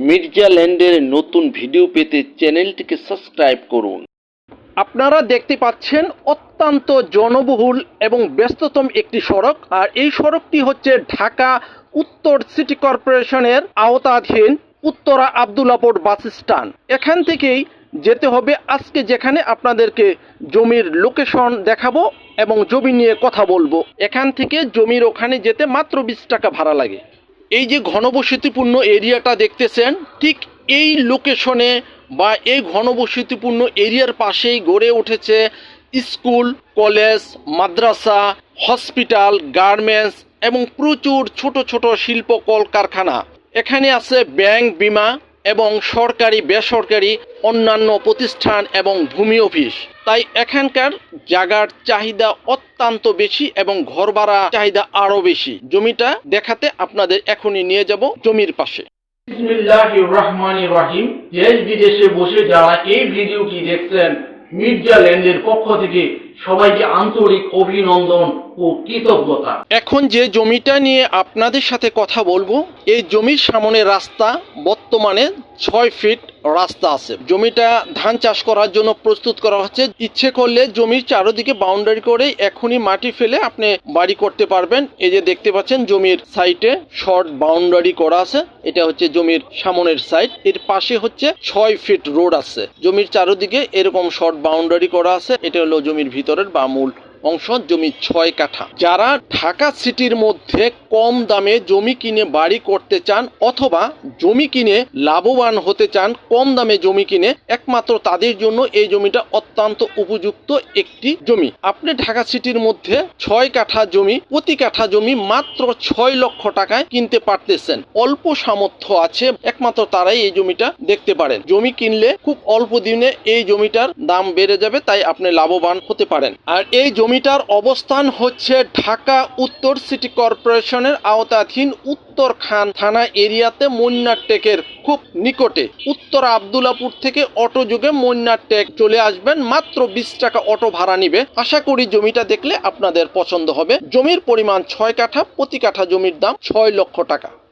মির্জা ল্যান্ডের নতুন ভিডিও পেতে চ্যানেলটিকে সাবস্ক্রাইব করুন। আপনারা দেখতে পাচ্ছেন অত্যন্ত জনবহুল এবং ব্যস্ততম একটি সড়ক, আর এই সড়কটি হচ্ছে ঢাকা উত্তর সিটি কর্পোরেশনের আওতাধীন উত্তরা আবদুল্লাপুর বাস স্ট্যান্ড। এখান থেকেই যেতে হবে আজকে যেখানে আপনাদেরকে জমির লোকেশন দেখাবো এবং জমি নিয়ে কথা বলবো। এখান থেকে জমির ওখানে যেতে মাত্র 20 টাকা ভাড়া লাগে। এই যে ঘনবসতিপূর্ণ এরিয়াটা দেখতেছেন, ঠিক এই লোকেশনে বা এই ঘনবসতিপূর্ণ এরিয়ার পাশেই গড়ে উঠেছে স্কুল, কলেজ, মাদ্রাসা, হসপিটাল, গার্মেন্টস এবং প্রচুর ছোট ছোট শিল্প কলকারখানা। এখানে আছে ব্যাংক, বিমা এবং সরকারি বেসরকারি অন্যান্য প্রতিষ্ঠান এবং ভূমি অফিস। তাই এখানকার জায়গার চাহিদা অত্যন্ত বেশি এবং ঘর ভাড়া চাহিদা আরো বেশি। জমিটা দেখাতে আপনাদের এখনই নিয়ে যাব জমির পাশে। বিসমিল্লাহির রহমানির রহিম। দেশ বিদেশে বসে যারা এই ভিডিওটি দেখছেন, মির্জা ল্যান্ডের পক্ষ থেকে সবাইকে আন্তরিক অভিনন্দন ও কৃতজ্ঞতা। এখন যে জমিটা নিয়ে আপনাদের সাথে কথা বলবো, এই জমির সামনে রাস্তা বর্তমানে 6 ফিট রাস্তা আছে। জমিটা ধান চাষ করার জন্য প্রস্তুত করা হচ্ছে। ইচ্ছে করলে জমির চারদিকে বাউন্ডারি করে এখনই মাটি ফেলে আপনি বাড়ি করতে পারবেন। এই যে দেখতে পাচ্ছেন জমির সাইডে শর্ট বাউন্ডারি করা আছে। এটা হচ্ছে জমির সামনের সাইড। এর পাশে হচ্ছে 6 ফিট রোড আছে। জমির চারদিকে এরকম শর্ট বাউন্ডারি করা আছে। এটা হলো জমির ভিতরের বা মূল অংশ। জমি 6 কাঠা। যারা ঢাকা সিটির মধ্যে কম দামে জমি কিনে বাড়ি করতে চান অথবা জমি কিনে লাভবান হতে চান, কম দামে জমি কিনে, একমাত্র তাদের জন্য এই জমিটা অত্যন্ত উপযুক্ত একটি জমি। আপনি ঢাকা সিটির মধ্যে 6 কাঠা জমি, প্রতি কাঠা জমি মাত্র 6 লক্ষ টাকায় কিনতে পারতেছেন। অল্প সামর্থ্য আছে, একমাত্র তারাই এই জমিটা দেখতে পারেন। জমি কিনলে খুব অল্প দিনে এই জমিটার দাম বেড়ে যাবে, তাই আপনি লাভবান হতে পারেন। আর এই জমিটার অবস্থান হচ্ছে ঢাকা উত্তর সিটি কর্পোরেশনের আওতাধীন উত্তরখান থানা এরিয়াতে মন্নারটেকের খুব নিকটে। উত্তরা আবদুল্লাপুর থেকে অটো যোগে মন্নারটেক চলে আসবেন, মাত্র 20 টাকা অটো ভাড়া নিবে। আশা করি জমিটা দেখলে আপনাদের পছন্দ হবে। জমির পরিমাণ 6 কাঠা, প্রতি কাঠা জমির দাম 6 লক্ষ টাকা।